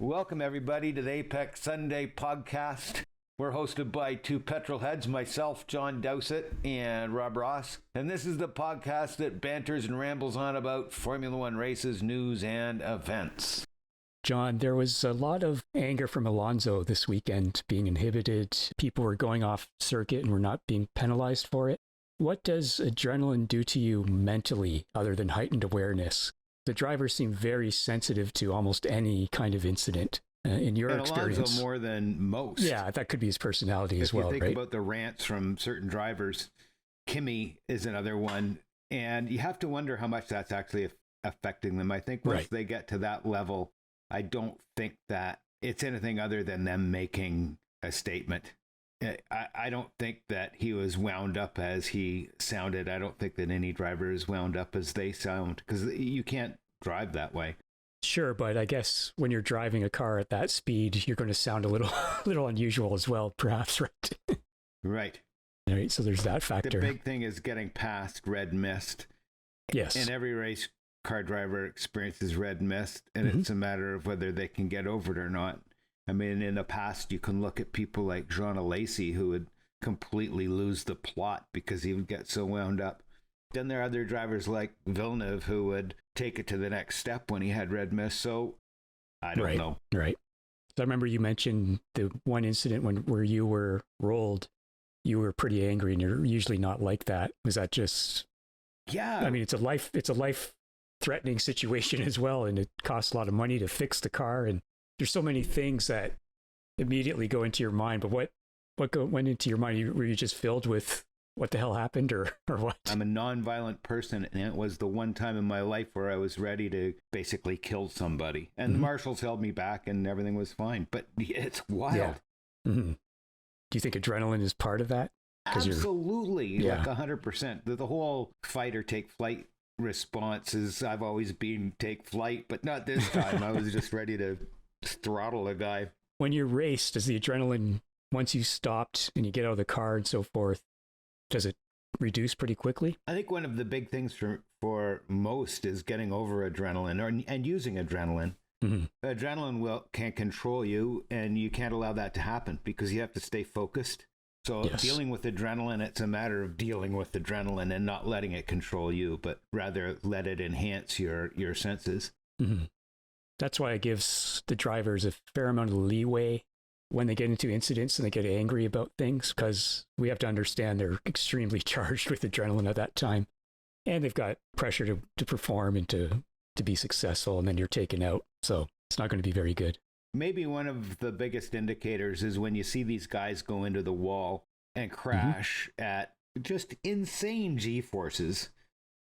Welcome, everybody, to the Apex Sunday podcast. We're hosted by two petrol heads, myself, John Dowsett, and Rob Ross. And this is the podcast that banters and rambles on about Formula One races, news, and events. John, there was a lot of anger from Alonso this weekend being inhibited. People were going off circuit and were not being penalized for it. What does adrenaline do to you mentally other than heightened awareness? The drivers seem very sensitive to almost any kind of incident. In your experience, Alonso more than most. Yeah, that could be his personality as well, right? If you think about the rants from certain drivers, Kimi is another one, and you have to wonder how much that's actually affecting them. I think once they get to that level, I don't think that it's anything other than them making a statement. I don't think that he was wound up as he sounded. I don't think that any driver is wound up as they sound, because you can't drive that way. Sure, but I guess when you're driving a car at that speed, you're going to sound a little unusual as well, perhaps, right? Right. All right, so there's that factor. The big thing is getting past red mist. Yes. And every race car driver experiences red mist, and it's a matter of whether they can get over it or not. I mean, in the past, you can look at people like Jean Alesi, who would completely lose the plot because he would get so wound up. Then there are other drivers like Villeneuve who would take it to the next step when he had red mist. So I don't know. Right. So I remember you mentioned the one incident where you were rolled. You were pretty angry, and you're usually not like that. Was that just? Yeah. I mean, it's a life-threatening situation as well, and it costs a lot of money to fix the car, and there's so many things that immediately go into your mind. But what went into your mind? Were you just filled with what the hell happened, or what? I'm a non-violent person, and it was the one time in my life where I was ready to basically kill somebody. And the marshals held me back, and everything was fine. But it's wild. Yeah. Mm-hmm. Do you think adrenaline is part of that? Absolutely, like 100%. The whole fight or take flight response is I've always been take flight, but not this time. I was just ready to throttle a guy. When you're raced, does the adrenaline, once you stopped and you get out of the car and so forth, does it reduce pretty quickly? I think one of the big things for most is getting over adrenaline and using adrenaline. Mm-hmm. Adrenaline can't control you, and you can't allow that to happen because you have to stay focused. So dealing with adrenaline, it's a matter of dealing with adrenaline and not letting it control you, but rather let it enhance your senses. Mm-hmm. That's why it gives the drivers a fair amount of leeway when they get into incidents and they get angry about things, because we have to understand they're extremely charged with adrenaline at that time. And they've got pressure to perform and to be successful, and then you're taken out. So it's not going to be very good. Maybe one of the biggest indicators is when you see these guys go into the wall and crash at just insane G-forces.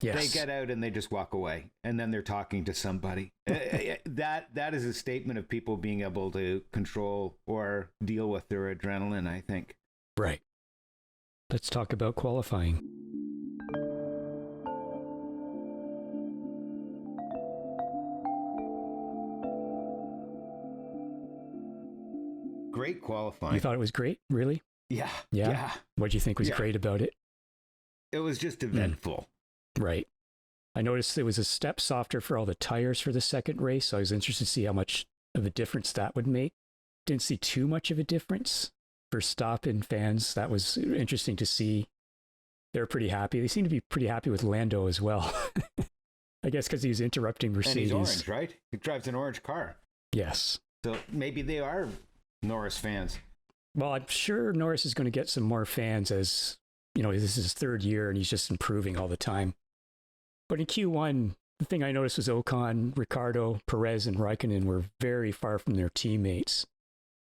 Yes. They get out and they just walk away, and then they're talking to somebody. That is a statement of people being able to control or deal with their adrenaline, I think. Right. Let's talk about qualifying. Great qualifying. You thought it was great? Really? Yeah. What do you think was great about it? It was just eventful. Right. I noticed it was a step softer for all the tires for the second race, so I was interested to see how much of a difference that would make. Didn't see too much of a difference. For Verstappen fans, that was interesting to see. They're pretty happy. They seem to be pretty happy with Lando as well. I guess because he was interrupting Mercedes. And he's orange, right? He drives an orange car. Yes. So maybe they are Norris fans. Well, I'm sure Norris is going to get some more fans as, this is his third year and he's just improving all the time. But in Q1, the thing I noticed was Ocon, Ricciardo, Perez, and Raikkonen were very far from their teammates.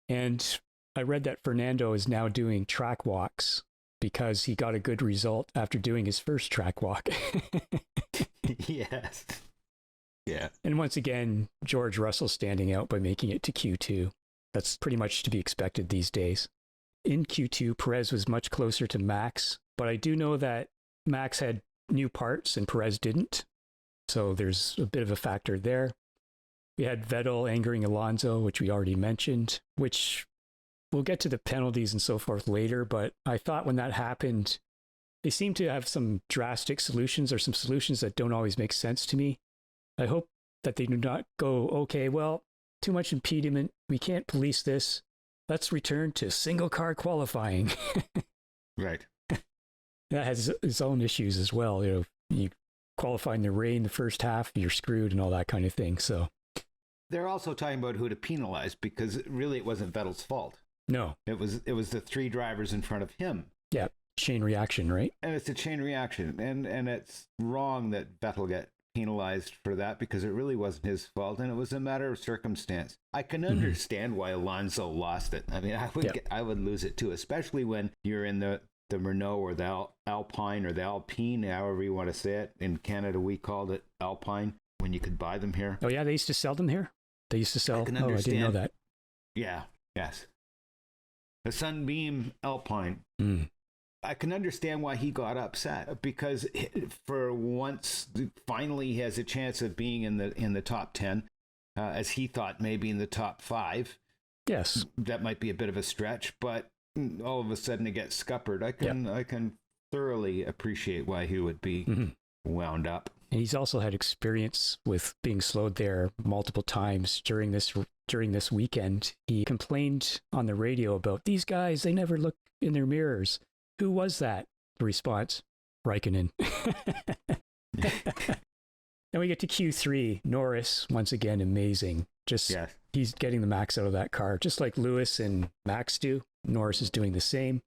And I read that Fernando is now doing track walks because he got a good result after doing his first track walk. Yes. Yeah. And once again, George Russell standing out by making it to Q2. That's pretty much to be expected these days. In Q2, Perez was much closer to Max, but I do know that Max had new parts and Perez didn't. So there's a bit of a factor there. We had Vettel angering Alonso, which we already mentioned, which we'll get to the penalties and so forth later. But I thought when that happened, they seem to have some drastic solutions or some solutions that don't always make sense to me. I hope that they do not go, okay, well, too much impediment. We can't police this. Let's return to single car qualifying. Right. That has its own issues as well. You qualify in the rain the first half, you're screwed and all that kind of thing. So they're also talking about who to penalize, because really it wasn't Vettel's fault. No. It was the 3 drivers in front of him. Yeah. Chain reaction, right? And it's a chain reaction. And it's wrong that Vettel get penalized for that, because it really wasn't his fault, and it was a matter of circumstance. I can understand why Alonso lost it. I mean, I would lose it too, especially when you're in the Renault or the Alpine or the Alpine, however you want to say it. In Canada, we called it Alpine when you could buy them here. Oh, yeah, they used to sell them here? They used to sell? I didn't know that. Yeah, yes. The Sunbeam Alpine. I can understand why he got upset, because for once, finally he has a chance of being in the top 10, as he thought maybe in the top 5. Yes. That might be a bit of a stretch, but all of a sudden it gets scuppered. I can thoroughly appreciate why he would be wound up. And he's also had experience with being slowed there multiple times during this weekend. He complained on the radio about these guys, they never look in their mirrors. Who was that? The response, Raikkonen. Then we get to Q3. Norris, once again, amazing. He's getting the max out of that car, just like Lewis and Max do. Norris is doing the same.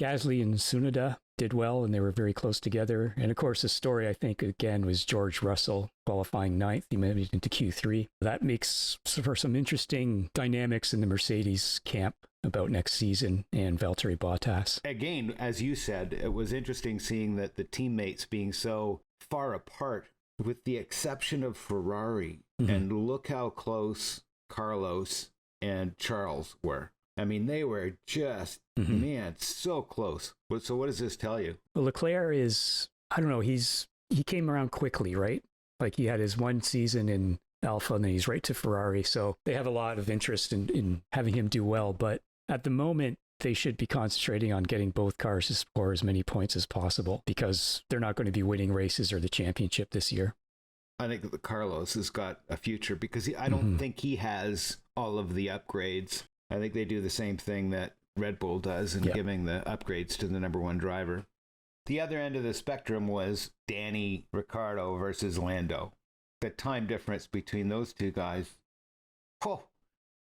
Gasly and Tsunoda did well, and they were very close together. And of course, the story, I think, again, was George Russell qualifying 9th. He made it into Q3. That makes for some interesting dynamics in the Mercedes camp about next season and Valtteri Bottas. Again, as you said, it was interesting seeing that the teammates being so far apart, with the exception of Ferrari. And look how close Carlos and Charles were. I mean, they were just, man, so close. So what does this tell you? Well, Leclerc is, I don't know, he came around quickly, right? Like he had his one season in Alpha and then he's right to Ferrari. So they have a lot of interest in having him do well. But at the moment, they should be concentrating on getting both cars to score as many points as possible, because they're not going to be winning races or the championship this year. I think that Carlos has got a future, because I don't think he has all of the upgrades. I think they do the same thing that Red Bull does in giving the upgrades to the number 1 driver. The other end of the spectrum was Danny Ricciardo versus Lando. The time difference between those two guys. Oh.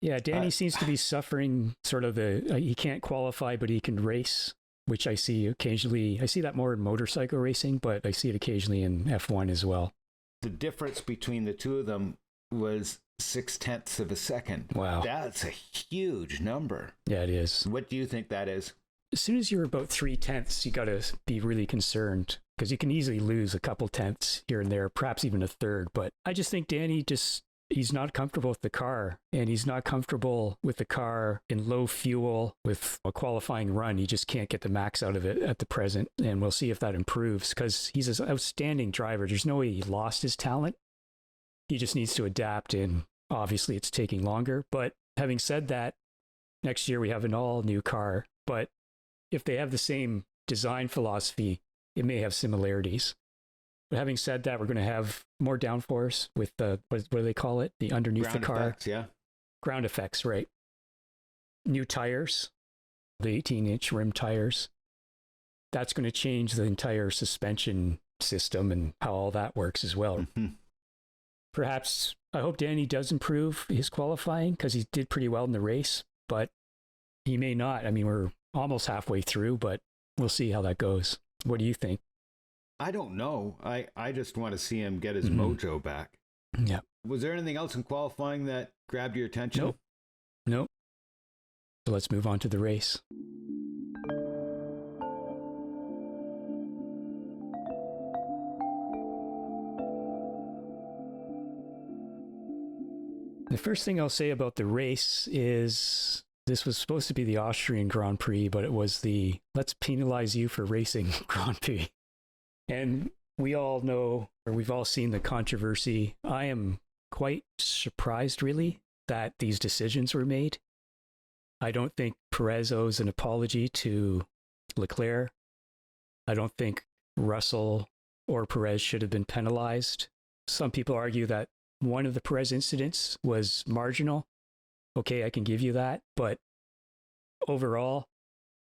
Yeah, Danny seems to be suffering sort of he can't qualify, but he can race, which I see occasionally. I see that more in motorcycle racing, but I see it occasionally in F1 as well. The difference between the two of them was 0.6 of a second. Wow. That's a huge number. Yeah, it is. What do you think that is? As soon as you're about 0.3, you got to be really concerned, because you can easily lose a couple tenths here and there, perhaps even a third. But I just think Danny he's not comfortable with the car, and he's not comfortable with the car in low fuel with a qualifying run. He just can't get the max out of it at the present, and we'll see if that improves, because he's an outstanding driver. There's no way he lost his talent. He just needs to adapt, and obviously it's taking longer. But having said that, next year we have an all-new car, but if they have the same design philosophy, it may have similarities. But having said that, we're going to have more downforce with what do they call it? The underneath ground the car. Effects, yeah. Ground effects, right. New tires, the 18-inch rim tires. That's going to change the entire suspension system and how all that works as well. Perhaps, I hope Danny does improve his qualifying, because he did pretty well in the race, but he may not. I mean, we're almost halfway through, but we'll see how that goes. What do you think? I don't know. I just want to see him get his mojo back. Yeah. Was there anything else in qualifying that grabbed your attention? Nope. So let's move on to the race. The first thing I'll say about the race is this was supposed to be the Austrian Grand Prix, but it was the let's penalize you for racing Grand Prix. And we all know, or we've all seen the controversy. I am quite surprised, really, that these decisions were made. I don't think Perez owes an apology to Leclerc. I don't think Russell or Perez should have been penalized. Some people argue that one of the Perez incidents was marginal. Okay, I can give you that. But overall,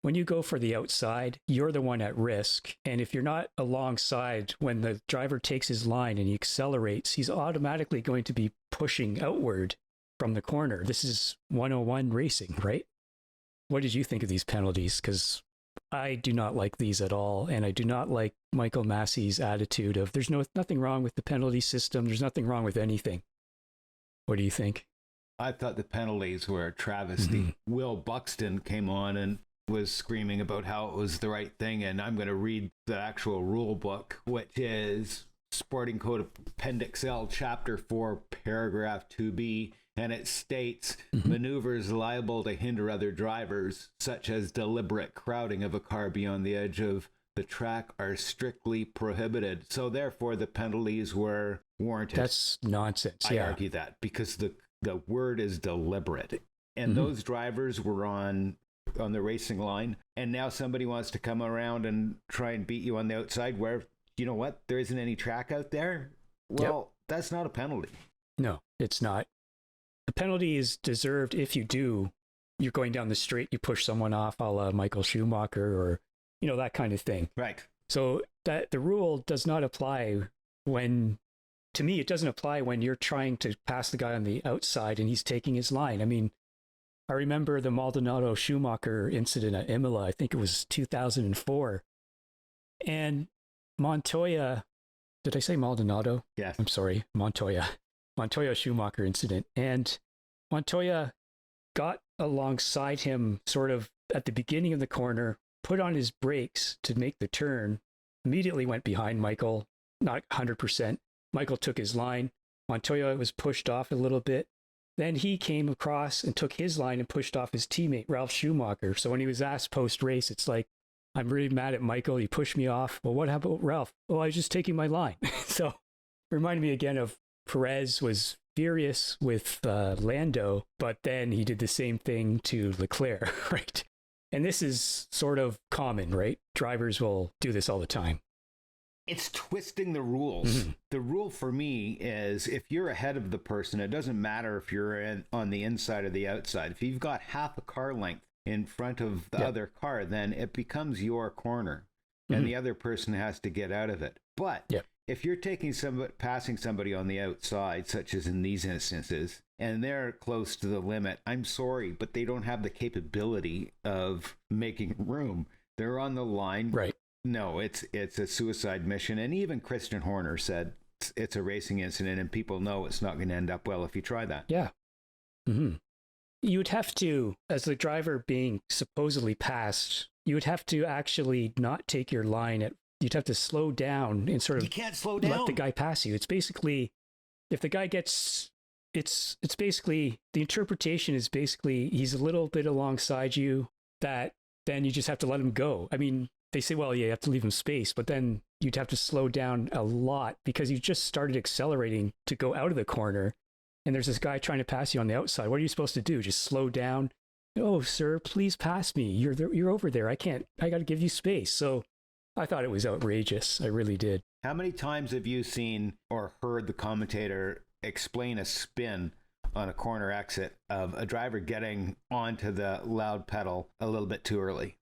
when you go for the outside, you're the one at risk. And if you're not alongside when the driver takes his line and he accelerates, he's automatically going to be pushing outward from the corner. This is 101 racing, right? What did you think of these penalties? Because I do not like these at all. And I do not like Michael Massey's attitude of there's nothing wrong with the penalty system. There's nothing wrong with anything. What do you think? I thought the penalties were a travesty. Mm-hmm. Will Buxton came on and was screaming about how it was the right thing. And I'm going to read the actual rule book, which is Sporting Code Appendix L, Chapter 4, Paragraph 2B. And it states, maneuvers liable to hinder other drivers, such as deliberate crowding of a car beyond the edge of the track, are strictly prohibited. So therefore, the penalties were warranted. That's nonsense. I argue that because the word is deliberate. And those drivers were on the racing line. And now somebody wants to come around and try and beat you on the outside where, you know what, there isn't any track out there. Well, that's not a penalty. No, it's not. The penalty is deserved if you're going down the straight, you push someone off a la Michael Schumacher or, that kind of thing. Right. So that the rule does not apply to me, it doesn't apply when you're trying to pass the guy on the outside and he's taking his line. I mean, I remember the Maldonado Schumacher incident at Imola. I think it was 2004. And Montoya, did I say Maldonado? Yes. I'm sorry, Montoya Schumacher incident. And Montoya got alongside him sort of at the beginning of the corner, put on his brakes to make the turn, immediately went behind Michael, not 100%. Michael took his line. Montoya was pushed off a little bit. Then he came across and took his line and pushed off his teammate, Ralf Schumacher. So when he was asked post-race, it's like, I'm really mad at Michael. He pushed me off. Well, what happened with Ralph? Oh, I was just taking my line. So it reminded me again of Perez was furious with Lando, but then he did the same thing to Leclerc, right? And this is sort of common, right? Drivers will do this all the time. It's twisting the rules. The rule for me is if you're ahead of the person, it doesn't matter if you're on the inside or the outside. If you've got half a car length in front of the other car, then it becomes your corner and the other person has to get out of it. But if you're passing somebody on the outside, such as in these instances, and they're close to the limit, I'm sorry, but they don't have the capability of making room. They're on the line. Right. No, it's a suicide mission. And even Christian Horner said it's a racing incident and people know it's not going to end up well if you try that. Yeah. You would have to, as the driver being supposedly passed, you would have to actually not take your line you'd have to slow down and sort of you can't slow down. Let the guy pass you. It's basically, if the guy gets, it's basically, the interpretation is basically he's a little bit alongside you, that then you just have to let him go. I mean, they say, well, yeah, you have to leave him space, but then you'd have to slow down a lot because you just started accelerating to go out of the corner. And there's this guy trying to pass you on the outside. What are you supposed to do? Just slow down? Oh, sir, please pass me. You're over there. I got to give you space. So I thought it was outrageous. I really did. How many times have you seen or heard the commentator explain a spin on a corner exit of a driver getting onto the loud pedal a little bit too early?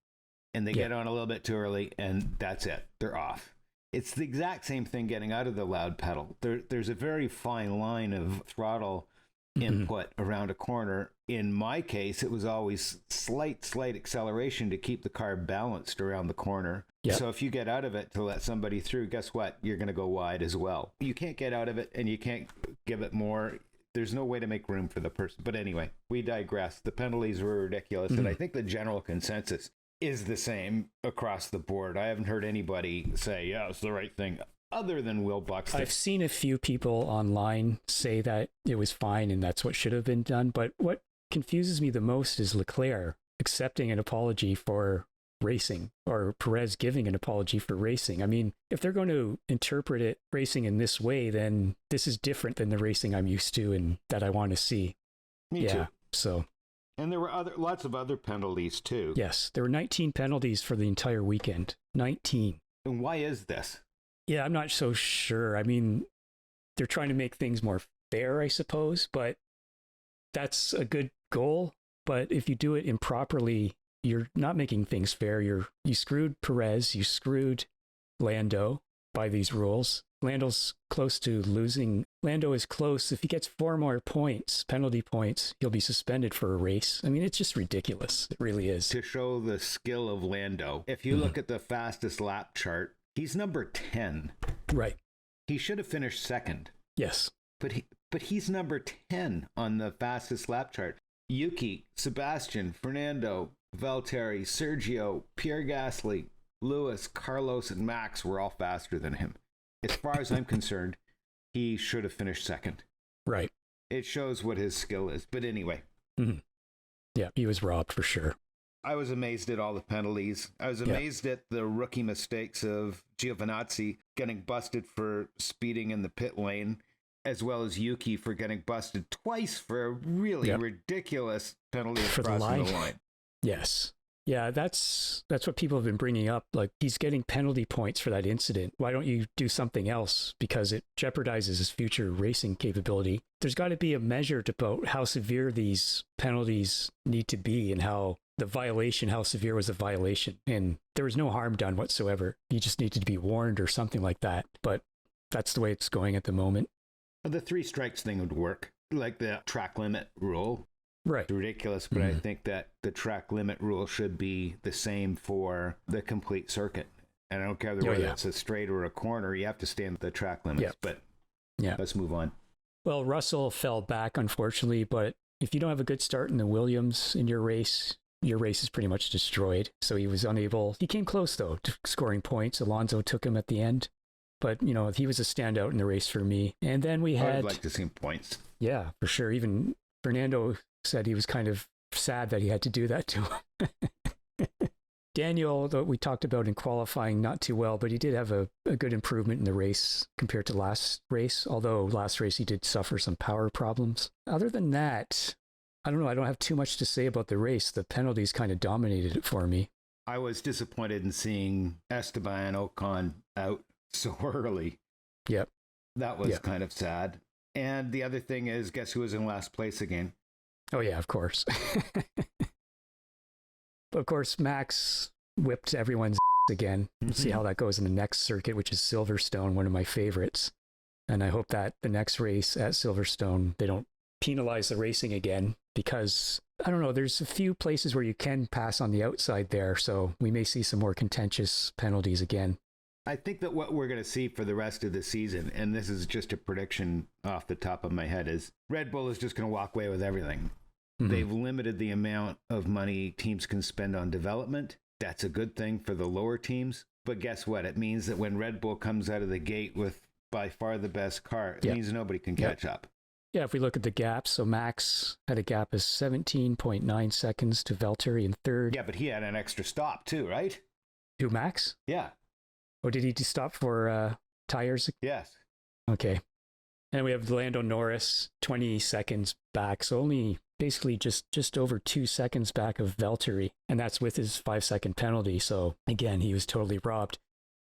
And they get on a little bit too early and that's it. They're off. It's the exact same thing getting out of the loud pedal. There's a very fine line of throttle input around a corner. In my case, it was always slight acceleration to keep the car balanced around the corner. Yep. So if you get out of it to let somebody through, guess what? You're going to go wide as well. You can't get out of it and you can't give it more. There's no way to make room for the person. But anyway, we digress. The penalties were ridiculous. And I think the general consensus is the same across the board. I haven't heard anybody say, yeah, it's the right thing, other than Will Buxton. I've seen a few people online say that it was fine and that's what should have been done. But what confuses me the most is Leclerc accepting an apology for racing, or Perez giving an apology for racing. I mean, if they're going to interpret it racing in this way, then this is different than the racing I'm used to and that I want to see. Me too. So. And there were lots of other penalties too. Yes, there were 19 penalties for the entire weekend. 19. And why is this? Yeah, I'm not so sure. I mean, they're trying to make things more fair, I suppose, but that's a good goal. But if you do it improperly, you're not making things fair. You screwed Perez, you screwed Lando by these rules. Lando's close to losing. Lando is close. If he gets 4 more points, penalty points, he'll be suspended for a race. I mean, it's just ridiculous. It really is. To show the skill of Lando, if you look at the fastest lap chart, he's number 10. Right. He should have finished second. Yes. But he's number 10 on the fastest lap chart. Yuki, Sebastian, Fernando, Valtteri, Sergio, Pierre Gasly, Lewis, Carlos, and Max were all faster than him. As far as I'm concerned, he should have finished second. Right. It shows what his skill is. But anyway. Mm-hmm. Yeah, he was robbed for sure. I was amazed at all the penalties. I was amazed at the rookie mistakes of Giovinazzi getting busted for speeding in the pit lane, as well as Yuki for getting busted twice for a really ridiculous penalty for crossing the line. Yes. Yeah, that's what people have been bringing up. Like, he's getting penalty points for that incident. Why don't you do something else? Because it jeopardizes his future racing capability. There's got to be a measure to about how severe these penalties need to be and how severe was the violation. And there was no harm done whatsoever. He just needed to be warned or something like that. But that's the way it's going at the moment. The 3 strikes thing would work, like the track limit rule. Right. It's ridiculous, but I think that the track limit rule should be the same for the complete circuit. And I don't care whether it's a straight or a corner, you have to stay in the track limits. But let's move on. Well, Russell fell back, unfortunately, but if you don't have a good start in the Williams in your race is pretty much destroyed. So he was unable. He came close, though, to scoring points. Alonso took him at the end. But, he was a standout in the race for me. And then we had... I'd like to see points. Yeah, for sure. Even Fernando said he was kind of sad that he had to do that to him. Daniel, though we talked about in qualifying, not too well, but he did have a good improvement in the race compared to last race, although last race he did suffer some power problems. Other than that, I don't know. I don't have too much to say about the race. The penalties kind of dominated it for me. I was disappointed in seeing Esteban Ocon out so early. Yep. That was kind of sad. And the other thing is, guess who was in last place again? Oh, yeah, of course. But of course, Max whipped everyone's again. We'll see how that goes in the next circuit, which is Silverstone, one of my favorites. And I hope that the next race at Silverstone, they don't penalize the racing again, because, I don't know, there's a few places where you can pass on the outside there, so we may see some more contentious penalties again. I think that what we're going to see for the rest of the season, and this is just a prediction off the top of my head, is Red Bull is just going to walk away with everything. Mm-hmm. They've limited the amount of money teams can spend on development. That's a good thing for the lower teams. But guess what? It means that when Red Bull comes out of the gate with by far the best car, it means nobody can catch up. Yeah, if we look at the gaps, so Max had a gap of 17.9 seconds to Valtteri in third. Yeah, but he had an extra stop too, right? Who, Max? Yeah. Or did he just stop for tires? Yes. Okay. And we have Lando Norris, 20 seconds back. So only basically just over 2 seconds back of Valtteri. And that's with his 5-second penalty. So again, he was totally robbed.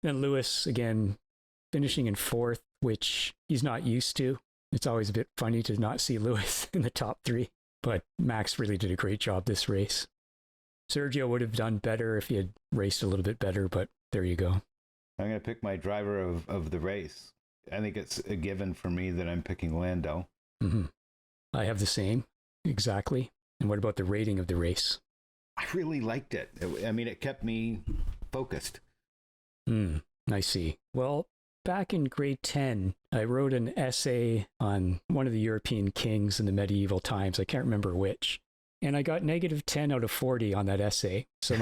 Then Lewis, again, finishing in fourth, which he's not used to. It's always a bit funny to not see Lewis in the top 3. But Max really did a great job this race. Sergio would have done better if he had raced a little bit better, but there you go. I'm going to pick my driver of the race. I think it's a given for me that I'm picking Lando. Mm-hmm. I have the same, exactly. And what about the rating of the race? I really liked it. I mean, it kept me focused. I see. Well, back in grade 10, I wrote an essay on one of the European kings in the medieval times. I can't remember which. And I got -10 out of 40 on that essay. So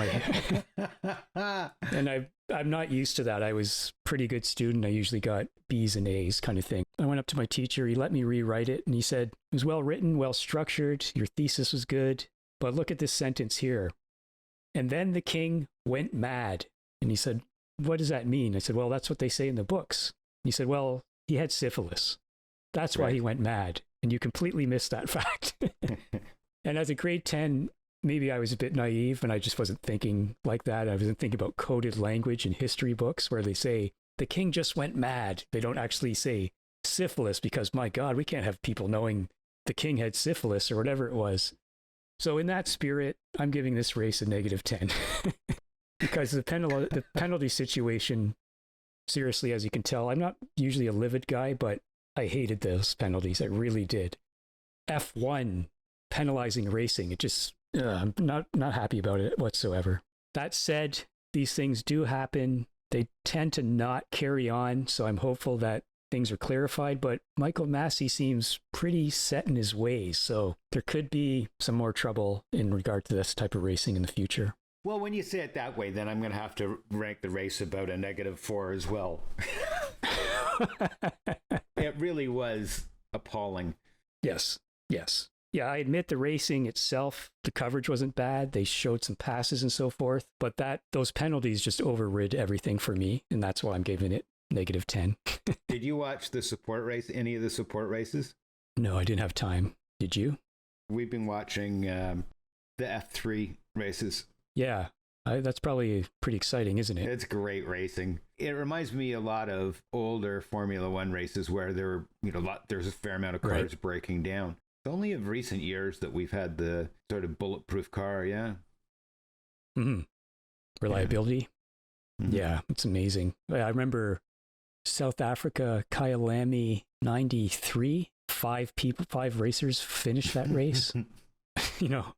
and I'm not used to that. I was a pretty good student. I usually got B's and A's kind of thing. I went up to my teacher. He let me rewrite it. And he said, it was well written, well structured. Your thesis was good. But look at this sentence here. And then the king went mad. And he said, what does that mean? I said, well, that's what they say in the books. He said, well, he had syphilis. That's why he went mad. And you completely missed that fact. And as a grade 10, maybe I was a bit naive and I just wasn't thinking like that. I wasn't thinking about coded language in history books where they say, the king just went mad. They don't actually say syphilis because, my God, we can't have people knowing the king had syphilis or whatever it was. So in that spirit, I'm giving this race a -10 because the penalty situation, seriously, as you can tell, I'm not usually a livid guy, but I hated those penalties. I really did. F1 penalizing racing, it just, I'm not happy about it whatsoever. That said, these things do happen. They tend to not carry on, so I'm hopeful that things are clarified, but Michael Massey seems pretty set in his ways, so there could be some more trouble in regard to this type of racing in the future. Well, when you say it that way, then I'm going to have to rank the race about a -4 as well. It really was appalling. Yes. Yeah, I admit the racing itself, the coverage wasn't bad. They showed some passes and so forth, but those penalties just overrid everything for me, and that's why I'm giving it -10. Did you watch the support race, any of the support races? No, I didn't have time. Did you? We've been watching the F3 races. Yeah, that's probably pretty exciting, isn't it? It's great racing. It reminds me a lot of older Formula One races where there's a fair amount of cars breaking down. It's only of recent years that we've had the sort of bulletproof car, yeah. Mm-hmm. Reliability. Mm-hmm. Yeah, it's amazing. I remember South Africa, Kyalami 93, 5 racers finished that race, out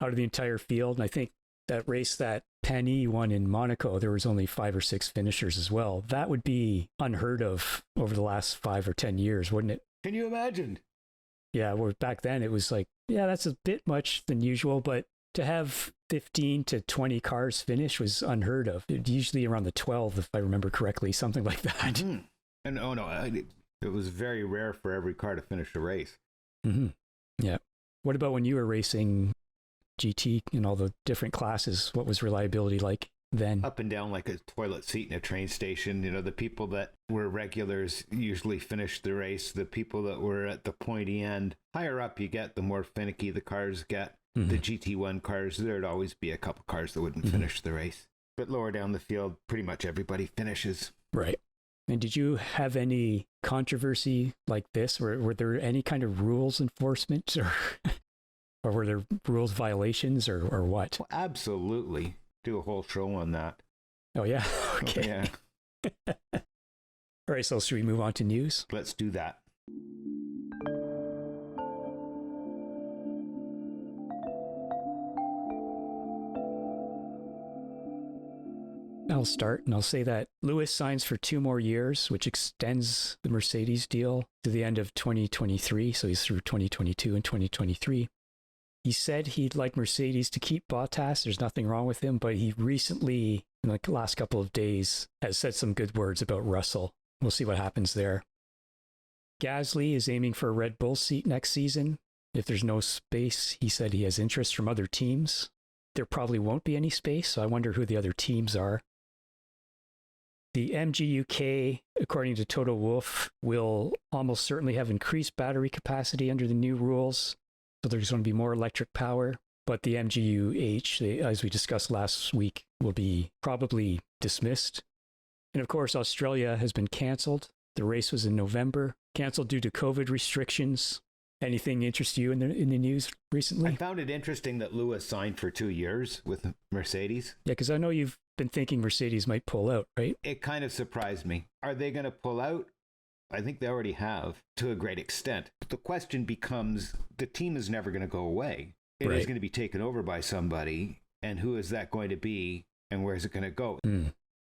of the entire field. And I think that race that Penny won in Monaco, there was only 5 or 6 finishers as well. That would be unheard of over the last 5 or 10 years, wouldn't it? Can you imagine? Yeah, well, back then it was like, yeah, that's a bit much than usual, but to have 15 to 20 cars finish was unheard of. It usually around the 12, if I remember correctly, something like that. Mm-hmm. And it was very rare for every car to finish a race. Mm-hmm. Yeah. What about when you were racing GT in all the different classes? What was reliability like then? Up and down like a toilet seat in a train station. The people that were regulars usually finished the race. The people that were at the pointy end, higher up you get, the more finicky the cars get. Mm-hmm. The GT1 cars, there'd always be a couple cars that wouldn't finish the race. But lower down the field, pretty much everybody finishes. Right. And did you have any controversy like this? Were there any kind of rules enforcement or were there rules violations or what? Well, absolutely. Do a whole show on that. Oh, yeah? Okay. Yeah. All right, so should we move on to news? Let's do that. I'll start and I'll say that Lewis signs for 2 more years, which extends the Mercedes deal to the end of 2023. So he's through 2022 and 2023. He said he'd like Mercedes to keep Bottas. There's nothing wrong with him, but he recently, in the last couple of days, has said some good words about Russell. We'll see what happens there. Gasly is aiming for a Red Bull seat next season. If there's no space, he said he has interest from other teams. There probably won't be any space, so I wonder who the other teams are. The MG UK, according to Toto Wolff, will almost certainly have increased battery capacity under the new rules. So there's going to be more electric power. But the MGU-H, as we discussed last week, will be probably dismissed. And of course, Australia has been cancelled. The race was in November, cancelled due to COVID restrictions. Anything interest you in the news recently? I found it interesting that Lewis signed for 2 years with Mercedes. Yeah, because I know you've been thinking Mercedes might pull out, right? It kind of surprised me. Are they going to pull out? I think they already have to a great extent. But the question becomes, the team is never going to go away. It is going to be taken over by somebody. And who is that going to be? And where is it going to go?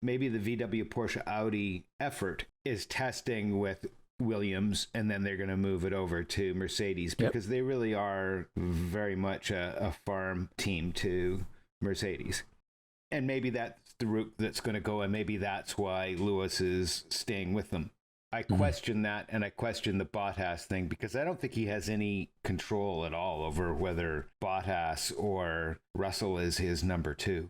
Maybe the VW Porsche Audi effort is testing with Williams, and then they're going to move it over to Mercedes because they really are very much a farm team to Mercedes. And maybe that's the route that's going to go, and maybe that's why Lewis is staying with them. I question that, and I question the Bottas thing, because I don't think he has any control at all over whether Bottas or Russell is his number 2.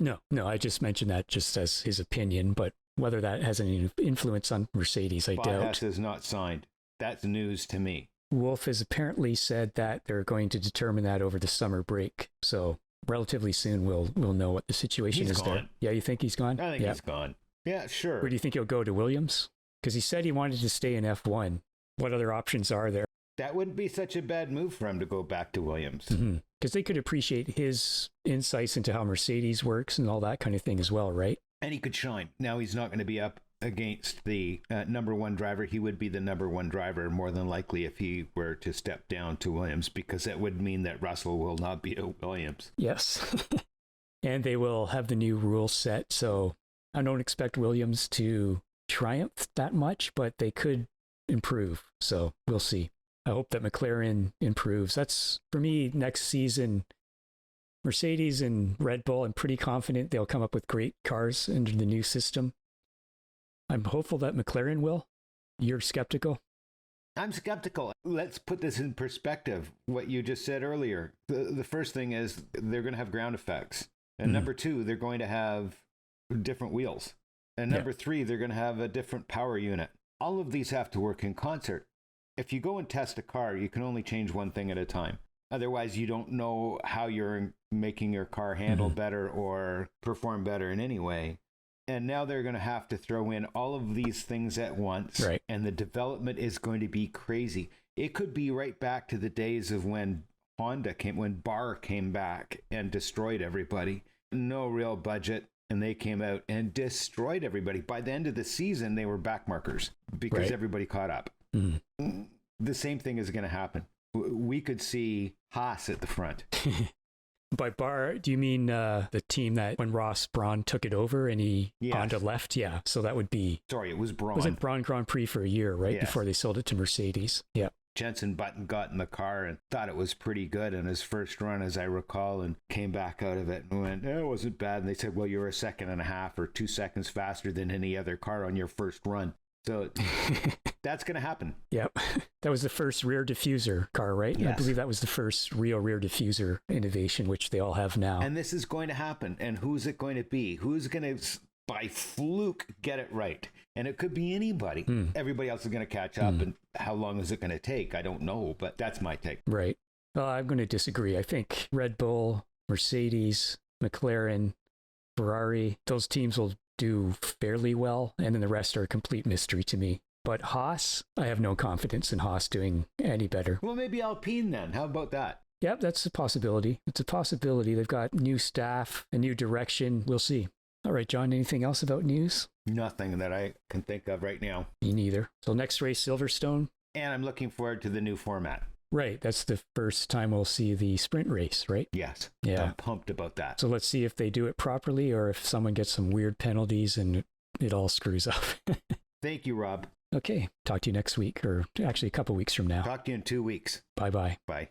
No, I just mentioned that just as his opinion, but whether that has any influence on Mercedes, I doubt. Bottas is not signed. That's news to me. Wolff has apparently said that they're going to determine that over the summer break. So relatively soon we'll know what the situation is there. Yeah, you think he's gone? I think he's gone. Yeah, sure. Where do you think he'll go, to Williams? Because he said he wanted to stay in F1. What other options are there? That wouldn't be such a bad move for him to go back to Williams. Because they could appreciate his insights into how Mercedes works and all that kind of thing as well, right? And he could shine. Now he's not going to be up against the number one driver. He would be the number one driver more than likely if he were to step down to Williams, because that would mean that Russell will not be at Williams. Yes. And they will have the new rules set. So I don't expect Williams to triumph that much, but they could improve. So we'll see. I hope that McLaren improves. That's, for me, next season, Mercedes and Red Bull, I'm pretty confident they'll come up with great cars under the new system. I'm hopeful that McLaren will. You're skeptical? I'm skeptical. Let's put this in perspective, what you just said earlier. The first thing is they're going to have ground effects. And number two, they're going to have different wheels. And number three, they're going to have a different power unit. All of these have to work in concert. If you go and test a car, you can only change one thing at a time. Otherwise, you don't know how you're making your car handle better or perform better in any way. And now they're going to have to throw in all of these things at once. Right. And the development is going to be crazy. It could be right back to the days of when when Barr came back and destroyed everybody. No real budget. And they came out and destroyed everybody. By the end of the season, they were backmarkers because everybody caught up. The same thing is going to happen. We could see Haas at the front. By Barr, do you mean the team that when Ross Brawn took it over and he Honda left? Yeah, so that would be... Sorry, it was Brawn. Was it Brawn Grand Prix for a year, right? Yes. Before they sold it to Mercedes. Yeah. Jenson Button got in the car and thought it was pretty good in his first run, as I recall, and came back out of it and went, it wasn't bad. And they said, well, you're a second and a half or 2 seconds faster than any other car on your first run. So that's going to happen. Yep. That was the first rear diffuser car, right? Yes. I believe that was the first real rear diffuser innovation, which they all have now. And this is going to happen. And who's it going to be? Who's going to, by fluke, get it right? And it could be anybody. Everybody else is going to catch up. And how long is it going to take? I don't know, but that's my take. Right. Well, I'm going to disagree. I think Red Bull, Mercedes, McLaren, Ferrari, those teams will do fairly well, and then the rest are a complete mystery to me. But Haas, I have no confidence in Haas doing any better. Well, maybe Alpine then. How about that? Yep, that's a possibility. It's a possibility. They've got new staff, a new direction. We'll see. All right, John, anything else about news? Nothing that I can think of right now. Me neither. So next race, Silverstone. And I'm looking forward to the new format. Right. That's the first time we'll see the sprint race, right? Yes. Yeah. I'm pumped about that. So let's see if they do it properly or if someone gets some weird penalties and it all screws up. Thank you, Rob. Okay. Talk to you next week, or actually a couple weeks from now. Talk to you in 2 weeks. Bye-bye. Bye.